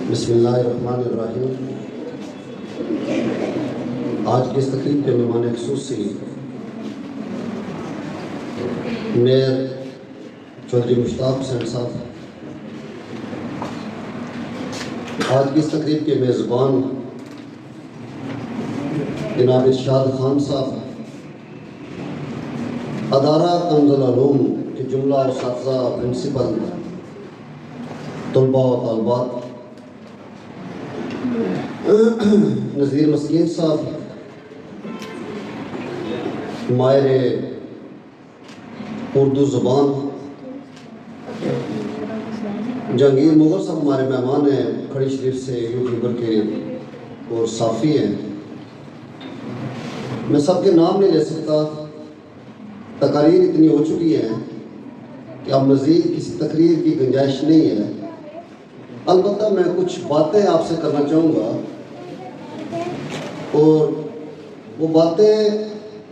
بسم اللہ الرحمن الرحیم۔ آج کی اس تقریب کے مہمان خصوصی میر چودھری مشتاق حسین صاحب، آج کی اس تقریب کے میزبان جناب ارشاد خان صاحب، ادارہ کنز العلوم کے جملہ اساتذہ، پرنسپل، طلباء و طالبات، نذیر مسکین صاحب، ماہر اردو زبان، جہانگیر مغل صاحب ہمارے مہمان ہیں، کھڑی شریف سے یوٹیوبر کے اور صافی ہیں۔ میں سب کے نام نہیں لے سکتا، تقاریر اتنی ہو چکی ہیں کہ اب مزید کسی تقریر کی گنجائش نہیں ہے۔ البتہ میں کچھ باتیں آپ سے کرنا چاہوں گا، اور وہ باتیں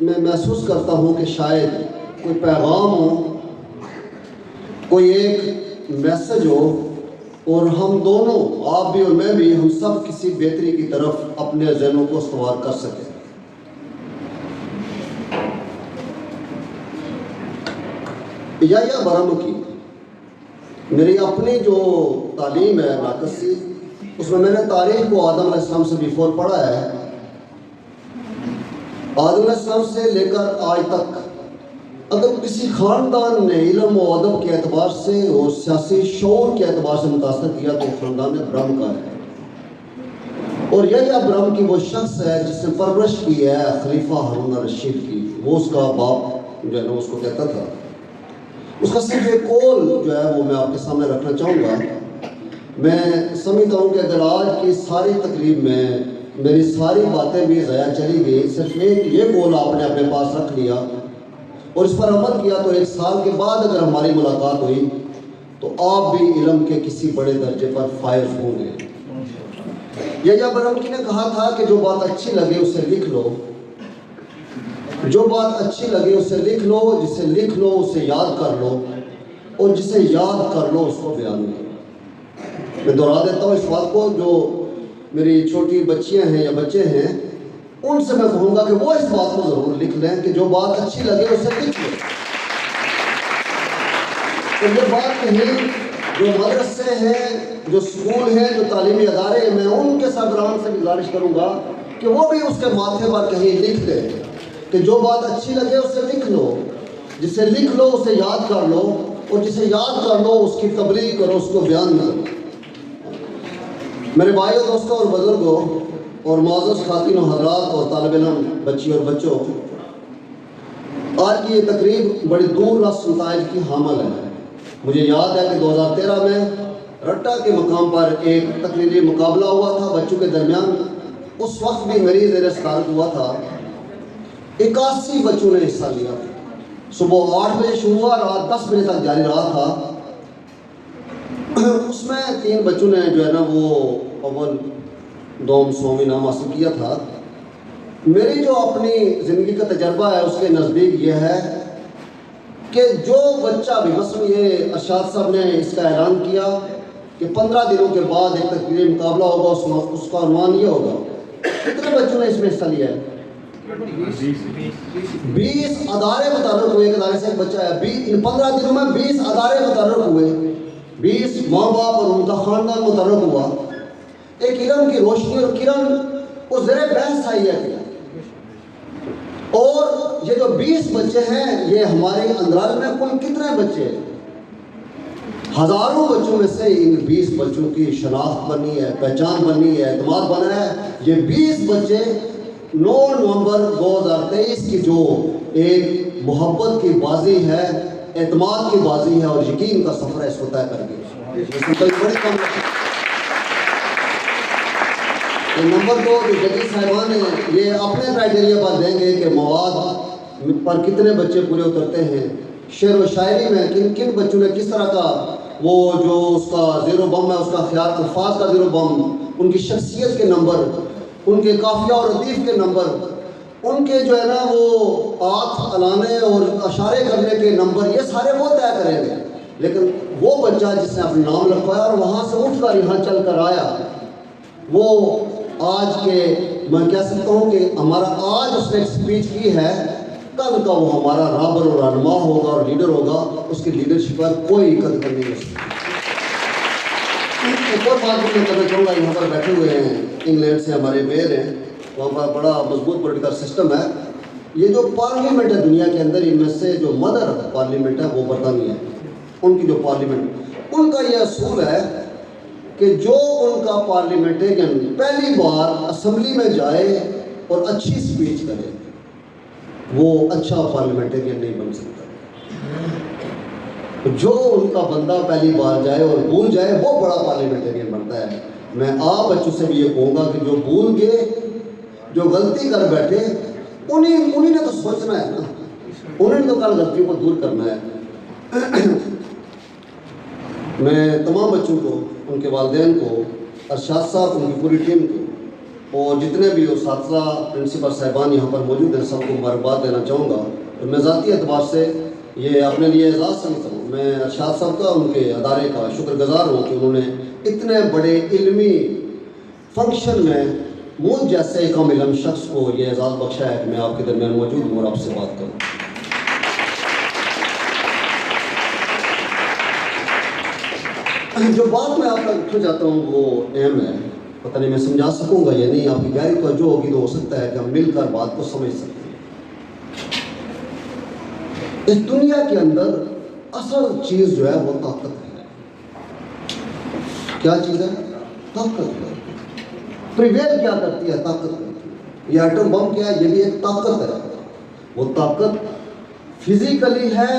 میں محسوس کرتا ہوں کہ شاید کوئی پیغام ہو، کوئی ایک میسج ہو، اور ہم دونوں، آپ بھی اور میں بھی، ہم سب کسی بہتری کی طرف اپنے ذہنوں کو استوار کر سکیں۔ یحییٰ برہم کی میری اپنی جو تعلیم ہے ناقصی، اس میں نے تاریخ کو آدم علیہ السلام سے بیفور پڑھا ہے۔ آدم علیہ السلام سے لے کر آج تک اگر کسی خاندان نے علم و ادب کے اعتبار سے اور سیاسی شعور کے اعتبار سے متاثر کیا تو خاندان برہم کا ہے، اور یحییٰ برہم کی وہ شخص ہے جس نے پرورش کی ہے خلیفہ ہارون الرشید کی۔ وہ اس کا باپ جو ہے نا اس کو کہتا تھا۔ اس کا صرف ایک قول جو ہے وہ میں آپ کے سامنے رکھنا چاہوں گا۔ میں سمجھتا ہوں کہ اگر آج کی ساری تقریب میں میری ساری باتیں بھی ضائع چلی گئی، صرف ایک یہ قول آپ نے اپنے پاس رکھ لیا اور اس پر عمل کیا، تو 1 سال کے بعد اگر ہماری ملاقات ہوئی تو آپ بھی علم کے کسی بڑے درجے پر فائز ہوں گے۔ یحییٰ برہم کی نے کہا تھا کہ جو بات اچھی لگے اسے لکھ لو، جو بات اچھی لگے اسے لکھ لو، جسے لکھ لو اسے یاد کر لو، اور جسے یاد کر لو اس کو بیان کرو۔ میں دہرا دیتا ہوں اس بات کو، جو میری چھوٹی بچیاں ہیں یا بچے ہیں، ان سے میں کہوں گا کہ وہ اس بات کو ضرور لکھ لیں کہ جو بات اچھی لگے اسے لکھ لو۔ تو یہ بات کہیں جو مدرسے ہیں، جو اسکول ہیں، جو تعلیمی ادارے ہیں، میں ان کے سربراہان سے گزارش کروں گا کہ وہ بھی اس کے ماتھے پر کہیں لکھ دیں کہ جو بات اچھی لگے اسے لکھ لو، جسے لکھ لو اسے یاد کر لو، اور جسے یاد کر لو اس کی تبلیغ کرو، اس کو بیان کرو۔ میرے بھائیوں، دوستوں اور بزرگوں اور معزز خواتین و حضرات اور طالب علم بچی اور بچوں، آج کی یہ تقریب بڑی دور رس نتائج کی حامل ہے۔ مجھے یاد ہے کہ 2013 میں رٹا کے مقام پر ایک تقریری مقابلہ ہوا تھا بچوں کے درمیان۔ اس وقت بھی میری زیر صدارت ہوا تھا، 81 بچوں نے حصہ لیا۔ صبح 8 بجے شروع ہوا، رات 10 بجے تک جاری رہا تھا۔ اس میں 3 بچوں نے جو ہے نا وہ اول، دوم، سوم انعام حاصل کیا تھا۔ میری جو اپنی زندگی کا تجربہ ہے اس کے نزدیک یہ ہے کہ جو بچہ بھی، مثلا یہ ارشاد صاحب نے اس کا اعلان کیا کہ 15 دنوں کے بعد ایک تقریری مقابلہ ہوگا، اس کا عنوان یہ ہوگا، کتنے بچوں نے اس میں حصہ لیا ہے؟ 20 ادارے متعلق ہوئے، ایک ادارے سے ایک بچہ ہے۔ ان 15 دنوں میں 20 ادارے متعلق ہوئے، 20 ماں باپ اور ان کا خاندان متعلق ہوا۔ ایک علم کی روشنی اور کرن اس زیر بحث آئی ہے۔ اور یہ جو 20 بچے ہیں، یہ ہمارے اندراج میں کل کتنے بچے ہیں؟ ہزاروں بچوں میں سے ان 20 بچوں کی شناخت بنی ہے، پہچان بنی ہے، اعتماد بنا ہے۔ یہ 20 بچے 9 نومبر 2023 کی جو ایک محبت کی بازی ہے، اعتماد کی بازی ہے اور یقین کا سفر ہے، اس کو طے کر گئی۔ اس میں کوئی بڑی کم نمبر 2 جو جدید صاحبان ہیں، یہ اپنے کرائٹیریا پر دیں گے کہ مواد پر کتنے بچے پورے اترتے ہیں۔ شعر و شاعری میں کن کن بچوں نے کس طرح کا وہ جو اس کا زیرو بم ہے، اس کا خیال الفاظ کا زیرو بم، ان کی شخصیت کے نمبر، ان کے قافیہ اور ردیف کے نمبر، ان کے جو ہے نا وہ آنکھ الانے اور اشارے کرنے کے نمبر، یہ سارے وہ طے کریں گے۔ لیکن وہ بچہ جس نے اپنا نام لکھوایا اور وہاں سے اٹھ کر یہاں چل کر آیا، وہ آج کے میں کہہ سکتا ہوں کہ ہمارا آج اس نے ایک اسپیچ کی ہے، کل کا وہ ہمارا رابر اور رہنما ہوگا اور لیڈر ہوگا، اس کی لیڈرشپ پر کوئی قدر نہیں ہو سکتی۔ ایک اور بات میں کرنا چاہوں گا، یہاں پر بیٹھے ہوئے ہیں انگلینڈ سے ہمارے میئر ہیں، وہاں پر بڑا مضبوط پولیٹیکل سسٹم ہے۔ یہ جو پارلیمنٹ ہے دنیا کے اندر، ان میں سے جو مدر پارلیمنٹ ہے وہ برطانیہ ہے، ان کی جو پارلیمنٹ، ان کا یہ اصول ہے کہ جو ان کا پارلیمنٹیرین پہلی بار اسمبلی میں جائے اور اچھی سپیچ کرے وہ اچھا پارلیمنٹیرین نہیں بن سکتا۔ جو ان کا بندہ پہلی بار جائے اور بھول جائے وہ بڑا پارلیمنٹیرین بنتا ہے۔ میں آپ بچوں سے بھی یہ کہوں گا کہ جو بھول گئے، جو غلطی کر بیٹھے، انہیں نے تو سوچنا ہے نا، انہیں نے تو کل غلطیوں کو دور کرنا ہے۔ میں تمام بچوں کو، ان کے والدین کو، ارشاد صاحب، ان کی پوری ٹیم کو، اور جتنے بھی اساتذہ پرنسپل صاحبان یہاں پر موجود ہیں، سب کو مبارکباد دینا چاہوں گا۔ اور میں ذاتی اعتبار سے یہ اپنے لیے اعزاز سمجھتا ہوں، میں ارشاد صاحب کا، ان کے ادارے کا شکر گزار ہوں کہ انہوں نے اتنے بڑے علمی فنکشن میں مجھ جیسے ایک کم علم شخص کو یہ اعزاز بخشا ہے کہ میں آپ کے درمیان موجود ہوں اور آپ سے بات کروں۔ جو بات میں آپ تک رکھنا چاہتا ہوں وہ اہم ہے، پتہ نہیں میں سمجھا سکوں گا یا نہیں، آپ کی گہری توجہ ہوگی تو ہو سکتا ہے کہ ہم مل کر بات کو سمجھ سکتے ہیں۔ اس دنیا کے اندر اصل چیز جو ہے وہ طاقت ہے۔ کیا چیز ہے؟ طاقت ہے۔ پریویل کیا کرتی ہے؟ طاقت کرتی ہے۔ یہ ایٹم بم کیا ہے؟ یہ بھی ایک طاقت ہے۔ وہ طاقت فزیکلی ہے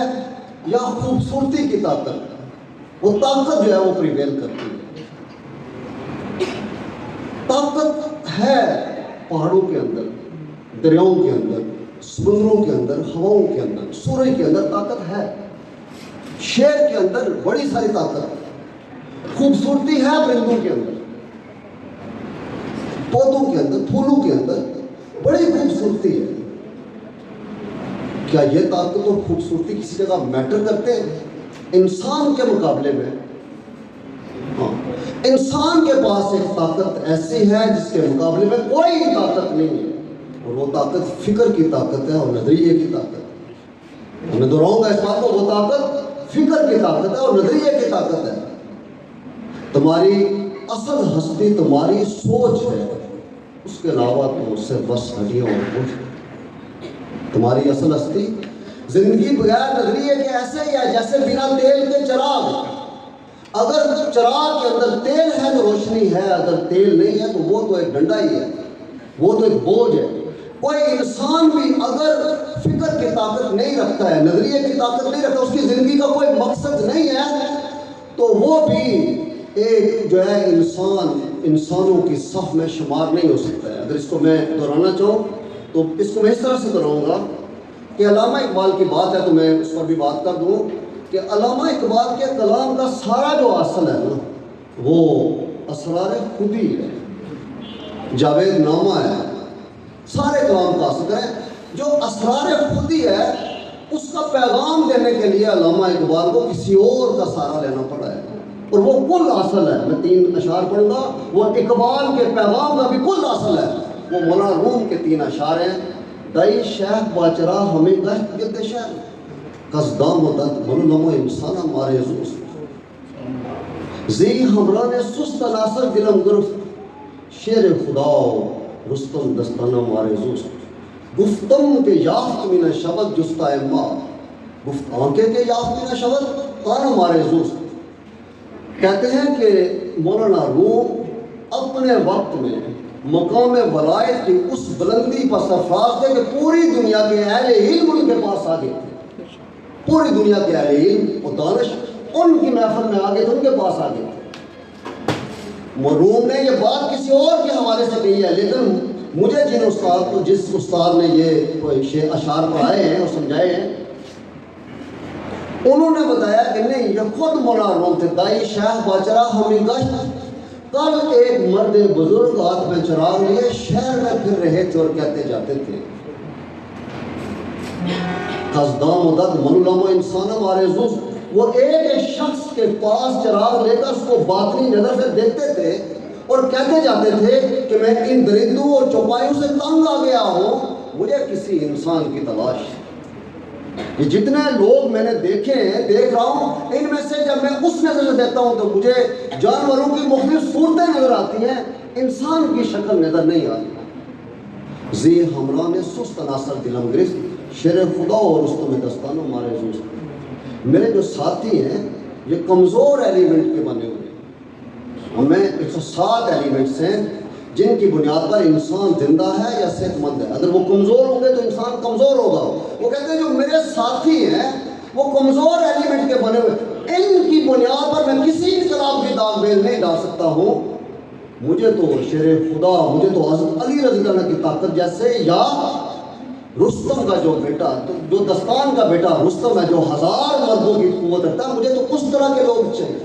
یا خوبصورتی کی طاقت ہے، وہ طاقت جو ہے وہ پریویل کرتی ہے۔ طاقت ہے پہاڑوں کے اندر، دریاؤں کے اندر، سمندروں کے اندر، ہواؤں کے اندر، سورج کے اندر طاقت ہے، شیر کے اندر بڑی ساری طاقت ہے، خوبصورتی ہے پرندوں کے اندر، پودوں کے اندر، پھولوں کے اندر بڑی خوبصورتی ہے۔ کیا یہ طاقت اور خوبصورتی کسی جگہ میٹر کرتے ہیں؟ انسان کے مقابلے میں ہاں، انسان کے پاس ایک طاقت ایسی ہے جس کے مقابلے میں کوئی طاقت نہیں ہے، اور وہ طاقت فکر کی طاقت ہے اور نظریے کی طاقت ہے۔ میں دہراؤں گا اس بات کو، وہ طاقت فکر کی طاقت ہے اور نظریے کی طاقت ہے۔ تمہاری اصل ہستی تمہاری سوچ ہے، اس کے علاوہ تو صرف بس ہڈیاں اور گوشت۔ تمہاری اصل ہستی زندگی بغیر نظریے کے ایسے ہی ہے جیسے بنا تیل کے چراغ۔ اگر چراغ کے اندر تیل ہے تو روشنی ہے، اگر تیل نہیں ہے تو وہ تو ایک ڈنڈا ہی ہے، وہ تو ایک بوجھ ہے۔ کوئی انسان بھی اگر فکر کی طاقت نہیں رکھتا ہے، نظریے کی طاقت نہیں رکھتا، اس کی زندگی کا کوئی مقصد نہیں ہے، تو وہ بھی ایک جو ہے انسانوں کی صف میں شمار نہیں ہو سکتا ہے۔ اگر اس کو میں دہرانا چاہوں تو اس کو میں اس طرح سے دہراؤں گا کہ علامہ اقبال کی بات ہے تو میں اس پر بھی بات کر دوں کہ علامہ اقبال کے کلام کا سارا جو اصل ہے نا وہ اسرار خودی ہے، جاوید نامہ ہے، سارے کلام کا اصل ہے۔ جو اسرار خودی ہے اس کا پیغام دینے کے لیے علامہ اقبال کو کسی اور کا سہارا لینا پڑا ہے، اور وہ کل اصل ہے۔ میں 3 اشعار پڑھوں گا، وہ اقبال کے پیغام کا بھی کل اصل ہے۔ وہ مولانا روم کے 3 اشعار ہیں۔ دائی شیخ باچرا ہمیں گشت گرد شہر، قصدام و دد منو نمو انسانا مارے زوست، زی ہمراہ نے سست ناصر دلم گرفت، شیر خدا رستم دستانہ مارے زوست، گفتم کے یافت من شبد جستا اما، گفت آنکے کے یافت من شبد آنا مارے زوست۔ کہتے ہیں کہ مولانا روم اپنے وقت میں مقام ولایت کی اس بلندی پر سرفراز تھے کہ پوری دنیا کے اہل علم ان کے پاس آگے تھے، پوری دنیا کے اہل علم اور دانش ان کی محفل میں آگے تھے، ان کے پاس آگے تھے۔ روم نے یہ بات کسی اور کے حوالے سے کہی ہے، لیکن مجھے جس استاد نے یہ اشعار پڑھائے ہیں اور سمجھائے ہیں، انہوں نے بتایا کہ نہیں، یہ خود مولانا روم تھے۔ دائی شیخ باچرا ہمیں گشت، کل ایک مرد بزرگ ہاتھ میں چراغ لیے شہر میں پھر رہے تھے اور کہتے جاتے تھے، قصدام و دد منو لمو انسان ہمارے زوست، وہ ایک ایک شخص کے پاس چراغ لے کر اس کو باطنی نظر سے دیکھتے تھے اور کہتے جاتے تھے کہ میں ان درندوں اور چوپایوں سے تنگ آ گیا ہوں، مجھے کسی انسان کی تلاش ہے۔ یہ جتنے لوگ میں نے دیکھے ہیں، دیکھ رہا ہوں، ان میں سے جب میں اس نظر سے دیکھتا ہوں تو مجھے جانوروں کی مختلف صورتیں نظر آتی ہیں، انسان کی شکل نظر نہیں آتی۔ زی ہمراہ نے سست عناصر دلم گرفت، شیر خدا اور رستم دستانوں مارے زوست۔ میرے جو ساتھی ہیں یہ کمزور ایلیمنٹ کے بنے ہوئے ہیں، ہمیں 107 ایلیمنٹس ہیں جن کی بنیاد پر انسان زندہ ہے یا صحت مند ہے۔ اگر وہ کمزور ہوں گے تو انسان کمزور ہوگا۔ وہ کہتے ہیں جو میرے ساتھی ہیں وہ کمزور ایلیمنٹ کے بنے ہوئے، ان کی بنیاد پر میں کسی انقلاب کی داغ بیل نہیں ڈال سکتا ہوں۔ مجھے تو شیر خدا، مجھے تو حضرت علی رضی اللہ عنہ کی طاقت جیسے، یا رستم کا جو بیٹا، جو دستان کا بیٹا رستم ہے جو 1000 مردوں کی قوت رکھتا ہے، مجھے تو اس طرح کے لوگ چاہیے۔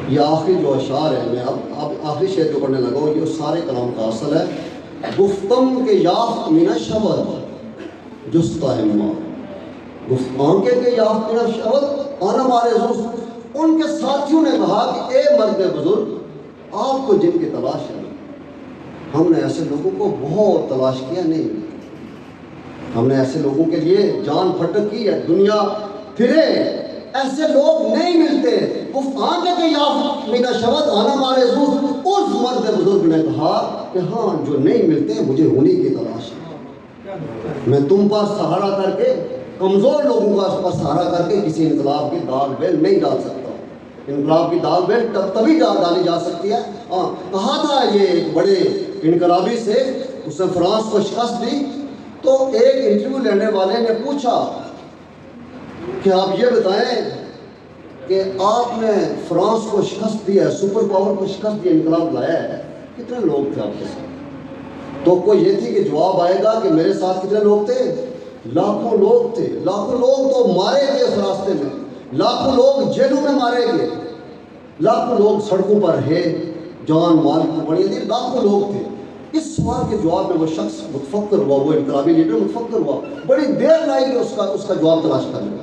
یہ آخری جو اشعار ہے، میں اب آخری شعر جو پڑھنے لگا ہوں، یہ سارے کلام کا اصل ہے۔ گفتم کے یافت من شبد جستا ہما، آنکھیں کے یافت من شبد آنا مارے زوست۔ ان کے ساتھیوں نے کہا کہ اے مرد بزرگ، آپ کو جن کی تلاش ہے، ہم نے ایسے لوگوں کو بہت تلاش کیا، نہیں ملے۔ ہم نے ایسے لوگوں کے لیے جان پھٹک کی ہے، دنیا پھرے، ایسے لوگ نہیں ملتے۔ آنکھیں کے یافت من شبد آنا مارے زوست۔ اس مرد بزرگ نے کہا کہ ہاں جو نہیں ملتے مجھے انہی کی تلاش ہے، میں تم پر سہارا کر کے، کمزور لوگوں کا پر سہارا کر کے کسی انقلاب کی داغ بیل نہیں ڈال سکتا۔ انقلاب کی داغ بیل تبھی ڈالی جا سکتی ہے۔ کہا تھا یہ ایک بڑے انقلابی سے، اس نے فرانس کو شکست دی، تو ایک انٹرویو لینے والے نے پوچھا کہ آپ یہ بتائیں کہ آپ نے فرانس کو شکست دی ہے، سپر پاور کو شکست دی، انقلاب لایا ہے، کتنے لوگ تھے آپ کے ساتھ؟ تو کوئی یہ تھی کہ جواب آئے گا کہ میرے ساتھ کتنے لوگ تھے؟ لاکھوں لوگ تھے۔ لاکھوں لوگ تو مارے گئے اس راستے میں، لاکھوں لوگ جیلوں میں مارے گئے، لاکھوں لوگ سڑکوں پر رہے، جان مال کی پڑی تھی، لاکھوں لوگ تھے۔ اس سوال کے جواب میں وہ شخص متفکر ہوا، وہ انقلابی لیڈر متفکر ہوا، بڑی دیر لگی اس کا جواب تلاش کرنے کا۔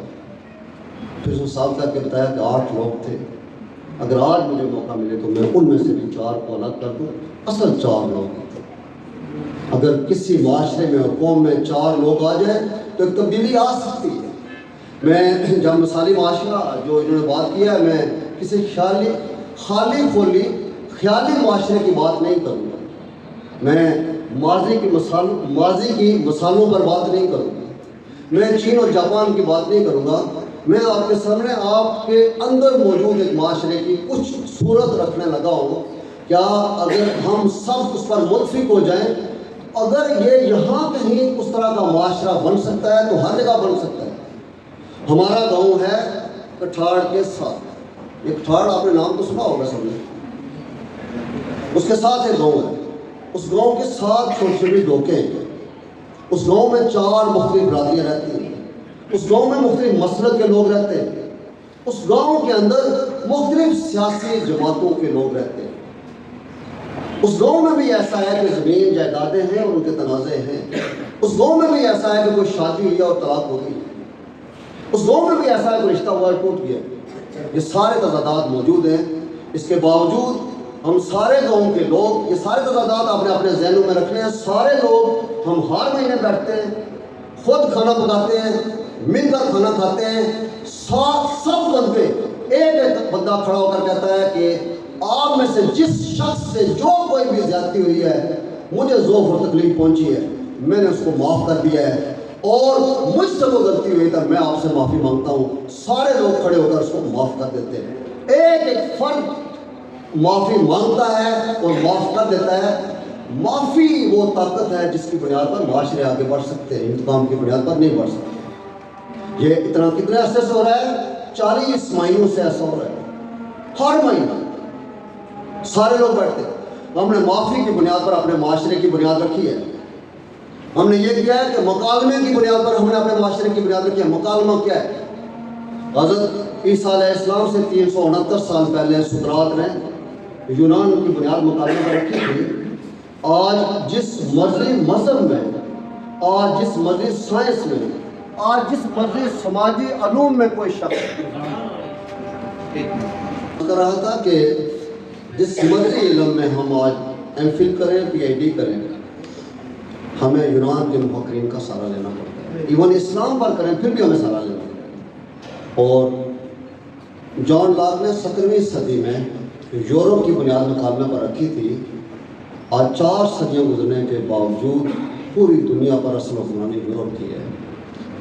پھر اس نے صاف کر کے بتایا کہ 8 لوگ تھے، اگر آج مجھے موقع ملے تو میں ان میں سے بھی 4 کو الگ کر دوں، اصل 4 لوگ تھے۔ اگر کسی معاشرے میں اور قوم میں 4 لوگ آ جائیں تو ایک تبدیلی آ سکتی ہے۔ میں جب مثالی معاشرہ جو انہوں نے بات کیا ہے، میں کسی خیالی معاشرے کی بات نہیں کروں گا، میں ماضی کی مثالوں پر بات نہیں کروں گا، میں چین اور جاپان کی بات نہیں کروں گا، میں آپ کے سامنے آپ کے اندر موجود ایک معاشرے کی کچھ صورت رکھنے لگا ہوں۔ کیا اگر ہم سب اس پر متفق ہو جائیں، اگر یہ یہاں کہیں اس طرح کا معاشرہ بن سکتا ہے تو ہر جگہ بن سکتا ہے۔ ہمارا گاؤں ہے کٹھاڑ کے ساتھ، یہ کٹھاڑ آپ نے نام تو سنا ہوگا سب نے، اس کے ساتھ ایک گاؤں ہے، اس گاؤں کے 7 چھوٹی چھوٹی ڈوکے ہیں، اس گاؤں میں 4 مختلف برادریاں رہتی ہیں، اس گاؤں میں مختلف مسلک کے لوگ رہتے ہیں، اس گاؤں کے اندر مختلف سیاسی جماعتوں کے لوگ رہتے ہیں۔ اس گاؤں میں بھی ایسا ہے کہ زمین جائیدادیں ہیں اور ان کے تنازع ہیں، اس گاؤں میں بھی ایسا ہے کہ کوئی شادی ہوئی ہے اور طلاق ہو گئی، اس گاؤں میں بھی ایسا ہے کہ رشتہ ہوا ٹوٹ گیا۔ یہ سارے تضادات موجود ہیں، اس کے باوجود ہم سارے گاؤں کے لوگ یہ سارے تضادات اپنے اپنے ذہنوں میں رکھنے ہیں۔ سارے لوگ ہم ہر مہینے بیٹھتے ہیں، خود کھانا پکاتے ہیں، مل کر کھانا کھاتے ہیں، سب بندے ایک بندہ کھڑا ہو کر کہتا ہے کہ آپ میں سے جس شخص سے جو کوئی بھی زیادتی ہوئی ہے، مجھے ذوق اور تکلیف پہنچی ہے، میں نے اس کو معاف کر دیا ہے، اور مجھ سے وہ غلطی ہوئی تو میں آپ سے معافی مانگتا ہوں۔ سارے لوگ کھڑے ہو کر اس کو معاف کر دیتے ہیں۔ ایک فرد معافی مانگتا ہے اور معاف کر دیتا ہے۔ معافی وہ طاقت ہے جس کی بنیاد پر معاشرے آگے بڑھ سکتے ہیں، انتقام کی بنیاد پر نہیں بڑھ سکتے۔ یہ اتنا کتنے عرصے سے ہو رہا ہے؟ 40 مہینوں سے ایسا ہو رہا ہے۔ ہر مہینہ سارے لوگ بیٹھتے ہیں، ہم نے معافی کی بنیاد پر اپنے معاشرے کی بنیاد رکھی ہے۔ ہم نے یہ کیا ہے کہ مکالمے کی بنیاد پر ہم نے اپنے معاشرے کی بنیاد رکھی ہے۔ مکالمہ کیا ہے؟ حضرت عیسیٰ علیہ السلام سے 369 سال پہلے سقراط نے یونان کی بنیاد مکالمے پر رکھی تھی۔ آج جس مرضی مذہب میں، آج جس مرضی سائنس میں، آج جس مرضی سماجی علوم میں کوئی شخص کر رہا تھا کہ جس مرضی علم میں ہم آج ایم فل کریں پی ایچ ڈی کریں ہمیں یونان کے مفکرین کا سہارا لینا پڑتا ہے. ایون اسلام پر کریں پھر بھی ہمیں سہارا لینا پڑتا ہے. اور جان لاک نے 17ویں صدی میں یورپ کی بنیاد مکالمے پر رکھی تھی. آج 4 صدیوں گزرنے کے باوجود پوری دنیا پر اصل حکمرانی یورپ کی ہے.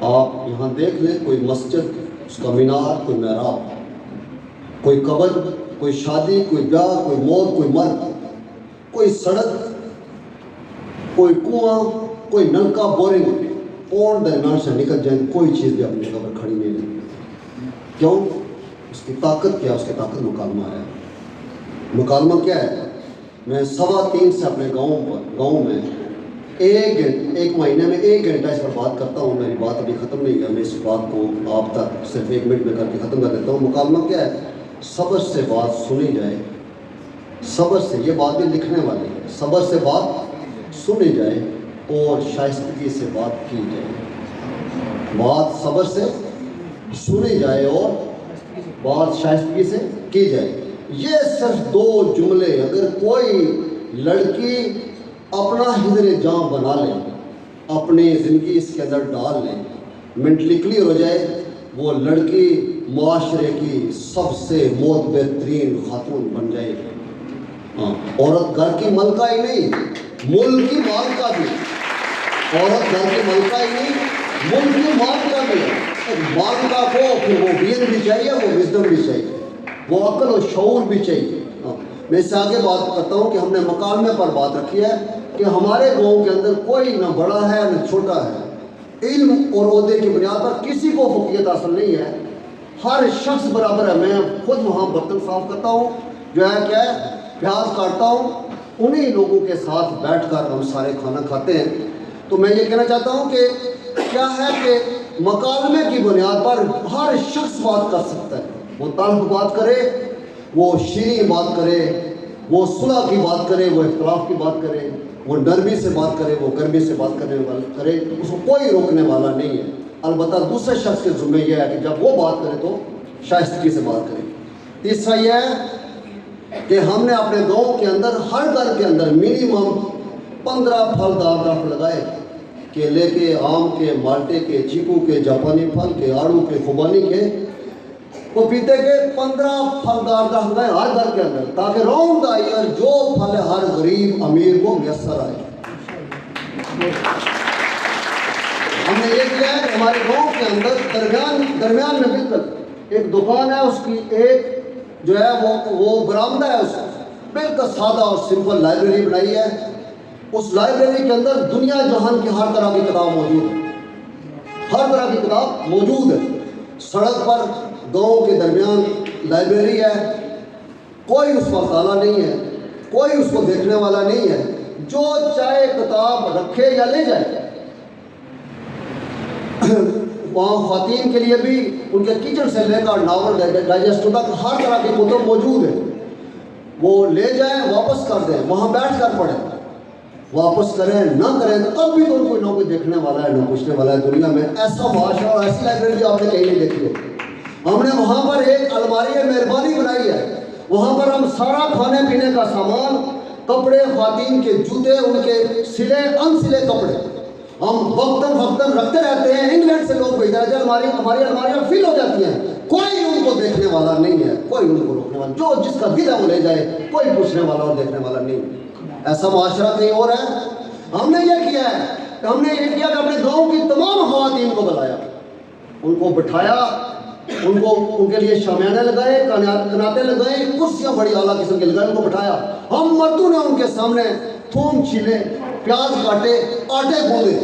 آپ یہاں دیکھ لیں کوئی مسجد، اس کا مینار، کوئی محراب، کوئی قبر، کوئی شادی، کوئی بیاہ، کوئی موت، کوئی مرد، کوئی سڑک، کوئی کنواں، کوئی نلکا، بورنگ، پونڈ درمیان سے نکل جائیں کوئی چیز بھی اپنی جگہ پر کھڑی نہیں رہتی. کیوں؟ اس کی طاقت کیا؟ اس کی طاقت مکالمہ ہے. مکالمہ کیا ہے؟ میں 3:15 سے اپنے گاؤں میں ایک مہینے میں 1 گھنٹہ اس پر بات کرتا ہوں. میری بات ابھی ختم نہیں ہے، میں اس بات کو آپ تک صرف 1 منٹ میں کر کے ختم کر دیتا ہوں. مکالمہ کیا ہے؟ صبر سے بات سنی جائے، صبر سے، یہ بات بھی لکھنے والی ہے، صبر سے بات سنی جائے اور شائستگی سے بات کی جائے. بات صبر سے سنی جائے اور بات شائستگی سے کی جائے. یہ صرف 2 جملے اگر کوئی لڑکی اپنا حضر جاں بنا لے، اپنی زندگی اس کے اندر ڈال لے، مینٹلی کلیئر ہو جائے، وہ لڑکی معاشرے کی سب سے بہترین خاتون بن جائے گی. عورت گھر کی ملکہ ہی نہیں، ملک کی مالکہ بھی. عورت گھر کی ملکہ ہی نہیں، ملک کی مالکہ بھی. مالکہ کو پھر وہ دین بھی چاہیے، وہ وزڈم بھی چاہیے، وہ عقل و شعور بھی چاہیے. میں اس سے آگے بات کرتا ہوں کہ ہم نے مکالمے پر بات رکھی ہے کہ ہمارے گاؤں کے اندر کوئی نہ بڑا ہے نہ چھوٹا ہے. علم اور عہدے کی بنیاد پر کسی کو فوقیت حاصل نہیں ہے، ہر شخص برابر ہے. میں خود وہاں برتن صاف کرتا ہوں، جو ہے کیا ہے پیاز کاٹتا ہوں، انہی لوگوں کے ساتھ بیٹھ کر ہم سارے کھانا کھاتے ہیں. تو میں یہ کہنا چاہتا ہوں کہ کیا ہے کہ مکالمے کی بنیاد پر ہر شخص بات کر سکتا ہے. وہ تلخ بات کرے، وہ شیریں بات کرے، وہ صلح کی بات کرے، وہ اختلاف کی بات کرے، وہ نرمی سے بات کرے، وہ گرمی سے بات کرے، اس کو کوئی روکنے والا نہیں ہے. البتہ دوسرے شخص کے ذمہ یہ ہے کہ جب وہ بات کرے تو شائستگی سے بات کرے. تیسرا یہ ہے کہ ہم نے اپنے گاؤں کے اندر ہر گھر کے اندر منیمم 15 پھلدار درخت لگائے. کیلے کے، آم کے، مالٹے کے، چیکو کے، جاپانی پھل کے، آڑو کے، خوبانی کے، پپیتے کے 15 پھلدار درخت لگائے ہر گھر کے اندر، تاکہ راؤنڈ دا ایئر جو پھل ہر غریب امیر کو میسر آئے. ہم نے یہ کیا ہے کہ ہمارے گاؤں کے اندر درمیان میں بالکل ایک دکان ہے، اس کی ایک جو ہے وہ برآمدہ ہے، اس بالکل سادہ اور سمپل لائبریری بنائی ہے. اس لائبریری کے اندر دنیا جہان کی ہر طرح کی کتاب موجود ہے، ہر طرح کی کتاب موجود ہے. سڑک پر گاؤں کے درمیان لائبریری ہے، کوئی اس پر تالا نہیں ہے، کوئی اس کو دیکھنے والا نہیں ہے. جو چاہے کتاب رکھے یا لے جائے. وہاں خواتین کے لیے بھی ان کے کچن سے لے کر ناول ڈائجسٹ تک ہر طرح کی کتب موجود ہے. وہ لے جائیں، واپس کر دیں، وہاں بیٹھ کر پڑھیں. واپس کریں نہ کریں تو تب بھی تو کوئی نہ کوئی دیکھنے والا ہے، نہ پوچھنے والا ہے. دنیا میں ایسا معاشرہ اور ایسی لائبریری آپ نے کہیں نہیں دیکھی ہو. ہم نے وہاں پر ایک الماری مہربانی بنائی ہے، وہاں پر ہم سارا کھانے پینے کا سامان، کپڑے، خواتین کے جوتے، ان کے سلے ان سلے کپڑے ہم وقتاً رکھتے رہتے ہیں. انگلینڈ سے لوگ بھیجتے ہیں، ہماری الماریاں فل ہو جاتی ہیں. کوئی ان کو دیکھنے والا نہیں ہے، کوئی ان کو روکنے والا، جو جس کا دل ہے وہ لے جائے، کوئی پوچھنے والا اور دیکھنے والا نہیں. ایسا معاشرہ کہیں اور ہے. ہم نے یہ کیا ہے کہ کہ اپنے گاؤں کی تمام خواتین کو بلایا، ان کو بٹھایا، ان کے لیے شامیانے لگائے، کناتے لگائے، کرسیاں بڑی اعلیٰ قسم کے لگائے، ان کو بٹھایا. ہم مردوں نے ان کے سامنے تھوم چھیلے، پیاز کاٹے، آٹے گوندے،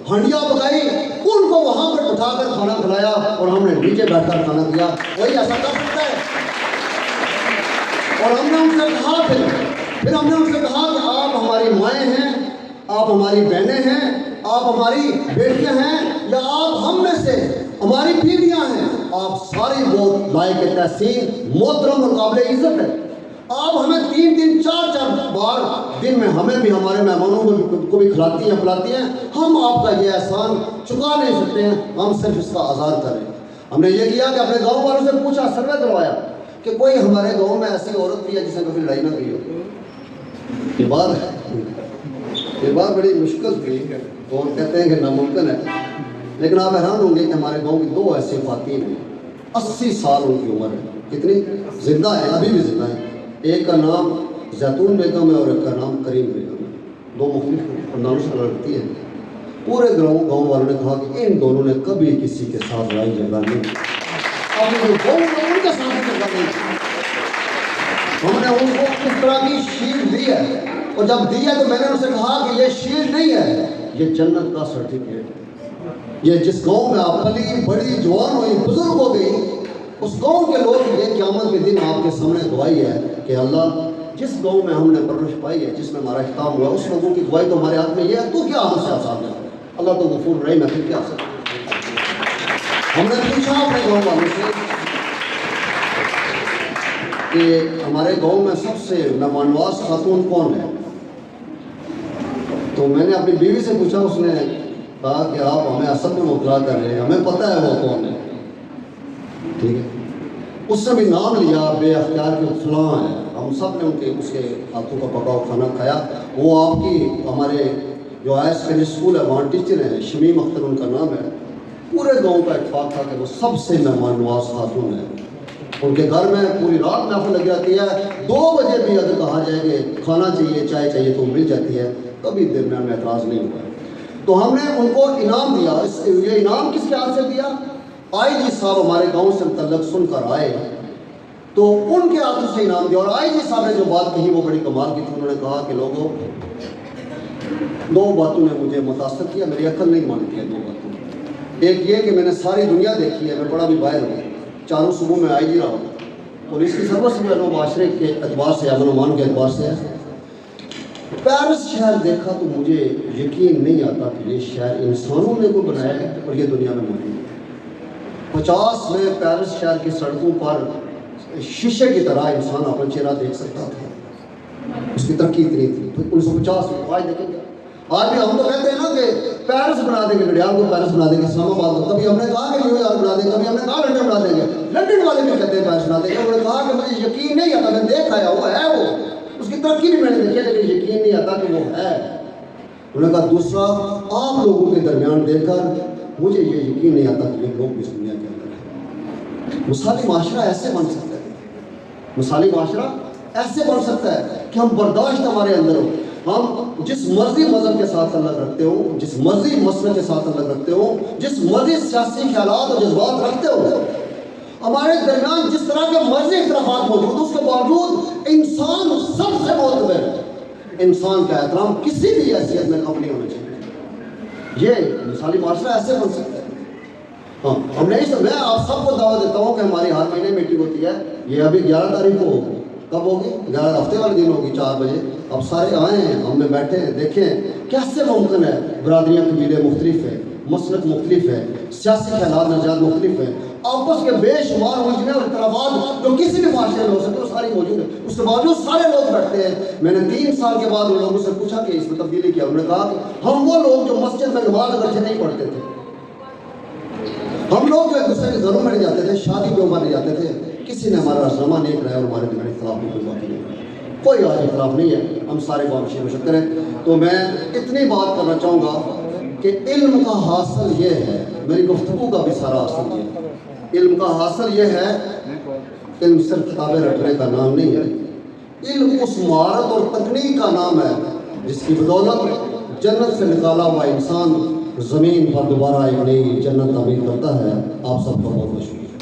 ہنڈیاں پکائی، ان کو وہاں پر بٹھا کر کھانا کھلایا اور ہم نے نیچے بیٹھ کر کھانا کیا. وہی ایسا کر سکتا ہے. اور ہم نے ان سے کہا پھر ہم نے ان سے کہا کہ آپ ہماری مائیں ہیں، آپ ہماری بہنیں ہیں، آپ ہماری بیٹیاں ہیں، یا آپ ہم میں سے ہماری بیویاں ہیں. آپ ساری بہت لائق تحسین، محترم اور قابل عزت ہے. آپ ہمیں 3 4 بار دن میں ہمیں بھی ہمارے مہمانوں کو بھی کھلاتی ہیں. ہم آپ کا یہ احسان چکا نہیں سکتے ہیں. ہم صرف اس کا آزاد کریں. ہم نے یہ کیا کہ اپنے گاؤں والوں سے پوچھا, سروے کروایا کہ کوئی ہمارے گاؤں میں ایسی عورت بھی ہے جس نے کبھی لڑائی نہ کی ہو. یہ بات بڑی مشکل تھی اور کہتے ہیں کہ ناممکن ہے. لیکن آپ حیران ہوں گے کہ ہمارے گاؤں کی 2 ایسی خواتین ہیں, 80 سال ان کی عمر ہے. کتنی زندہ ہے, ابھی بھی زندہ ہے. ایک کا نام زیتون بیگم ہے اور ایک کا نام کریم بیگم ہے. 2 مختلف خاندانوں سے لڑتی ہے. پورے گاؤں والوں نے کہا کہ ان دونوں نے کبھی کسی کے ساتھ لڑائی جھگڑا نہیں کی. اب جو گاؤں میں ان کے ساتھ جھگڑا نہیں کی. ہم نے ان کو اس طرح کی شیلڈ دی ہے, اور جب دی ہے تو میں نے ان سے کہا کہ یہ شیلڈ نہیں ہے, یہ جنت کا سرٹیفکیٹ ہے. یہ جس گاؤں میں آپ پلی بڑی جوان ہوئی, بزرگ ہو گئی, اس گاؤں کے لوگ یہ قیامت کے دن آپ کے سامنے دعائی ہے کہ اللہ جس گاؤں میں ہم نے پرورش پائی ہے, جس میں ہمارا اختتام ہوا, اس لوگوں کی دعائی تو ہمارے ہاتھ میں یہ ہے, تو کیا ہم سے آسان ہے. اللہ تو غفور رحیم ہے, پھر کیا سکتے. ہم نے پوچھا اپنے گاؤں والوں سے کہ ہمارے گاؤں میں سب سے مہمان نواز خاتون کون ہے. تو میں نے اپنی بیوی سے پوچھا, اس نے کہا کہ آپ ہمیں اصل میں مبتلا کر رہے ہیں, ہمیں پتہ ہے وہ کون ہے. ٹھیک ہے, اس نے بھی نام لیا بے اختیار کے فلاں ہے. ہم سب نے اس کے ہاتھوں کا پکا ہوا کھانا کھایا. وہ آپ کی ہمارے جو ہائر سیکنڈری اسکول ہے وہاں ٹیچر ہیں, شمیم اختر ان کا نام ہے. پورے گاؤں کا اتفاق تھا کہ وہ سب سے مہمان نواز خاتون ہے. ان کے گھر میں پوری رات محفل لگ جاتی ہے. 2 بجے بھی اگر کہا جائے کہ کھانا چاہیے, چائے چاہیے, تو مل جاتی ہے. کبھی درمیان میں اعتراض نہیں ہوا. تو ہم نے ان کو انعام دیا. یہ انعام کس کے ہاتھ سے دیا؟ آئی جی صاحب ہمارے گاؤں سے متعلق سن کر آئے تو ان کے ہاتھوں سے انعام دیا. اور آئی جی صاحب نے جو بات کہی وہ بڑی کمال کی تھی. انہوں نے کہا کہ لوگوں 2 باتوں نے مجھے متاثر کیا, میری عقل نہیں مانتی ہے 2 باتوں. ایک یہ کہ میں نے ساری دنیا دیکھی ہے, میں بڑا بھی باہر ہوں, 4 صوبوں میں آئی جی رہا ہوں, پولیس کی سروس میں لوگ معاشرے کے اعتبار سے, امن و امان کے اعتبار سے ہے. پیرس شہر دیکھا تو مجھے یقین نہیں آتا کہ یہ شہر انسانوں نے کو بنایا ہے اور یہ دنیا میں موجود ہے. 50 میں پیرس شہر کی سڑکوں پر شیشے کی طرح انسان اپنا چہرہ دیکھ سکتا تھا. اس کی ترقی اتنی تھی. 1950 میں آج دیکھیں گے, آج بھی ہم تو کہتے ہیں نا کہ پیرس بنا دیں گے, گڈیال کو پیرس بنا دیں گے, اسلام آباد کو. کبھی ہم نے کہا کہ نیو یارک بنا دیں گے, کبھی ہم نے کہا لنڈن بنا دیں گے. لنڈن والے بھی کہتے ہیں پیرس بنا دیں گے. انہوں نے کہا کہ مجھے یقین نہیں آتا, میں دیکھ آیا وہ ہے, وہ اس کی ترقی بھی میں نے دیکھی, لیکن یقین نہیں آتا کہ وہ ہے. انہوں نے کہا دوسرا, آپ لوگوں کے درمیان دیکھ کر مجھے یہ یقین نہیں آتا کہ یہ لوگ اس دنیا کے اندر ہیں. مثالی معاشرہ ایسے بن سکتا ہے, مثالی معاشرہ ایسے بن سکتا ہے کہ ہم برداشت ہمارے اندر ہو. ہم جس مرضی مذہب کے ساتھ تعلق رکھتے ہو, جس مرضی مسئلے کے ساتھ تعلق رکھتے ہو, جس مرضی سیاسی خیالات اور جذبات رکھتے ہو, ہمارے درمیان جس طرح کے مرضی اختلافات موجود ہیں, اس کے باوجود انسان سب سے معتبر ہے. انسان کا احترام کسی بھی حیثیت میں کم نہیں ہونا چاہیے. یہ مثالی معاشرہ ایسے بن سکتا ہے. ہاں, ہم نے میں آپ سب کو دعوت دیتا ہوں کہ ہماری ہر مہینے میٹنگ ہوتی ہے. یہ ابھی 11 تاریخ کو ہوگی. کب ہوگی؟ 11 ہفتے والے دن ہوگی 4 بجے. اب سارے آئے ہیں, ہم میں بیٹھے ہیں, دیکھیں کیسے ممکن ہے. برادریاں قبیلے مختلف ہیں, مسلک مختلف ہے, سیاسی خیالات نظریات مختلف ہیں, آپس کے بے شمار الجھنیں اور اختلافات جو کسی بھی معاشرے میں ہو سکتے ہیں وہ ساری موجود ہیں. اس کے باوجود سارے لوگ بیٹھتے ہیں. میں نے 3 سال کے بعد ان لوگوں سے پوچھا کہ اس میں تبدیلی کیا. انہوں نے کہا کہ ہم وہ لوگ جو مسجد میں نماز اکٹھے نہیں پڑھتے تھے, ہم لوگ جو ایک دوسرے کے گھروں میں نہیں جاتے تھے, شادی پہ نہیں جاتے تھے, کسی نے ہمارا رہنما نہیں کرایا اور ہمارے درمیان اختلاف بھی کوئی باقی نہیں کرایا. کوئی آج اختلاف نہیں ہے, ہم سارے بامشی مشکر ہیں. تو میں اتنی بات کرنا چاہوں گا کہ علم کا حاصل یہ ہے, میری گفتگو کا بھی سارا حاصل یہ ہے. علم کا حاصل یہ ہے, علم صرف کتابیں رٹنے کا نام نہیں ہے. علم اس مہارت اور تکنیک کا نام ہے جس کی بدولت جنت سے نکالا ہوا انسان زمین پر دوبارہ ایک نئی جنت تعمیر کرتا ہے. آپ سب کا بہت بہت شکریہ.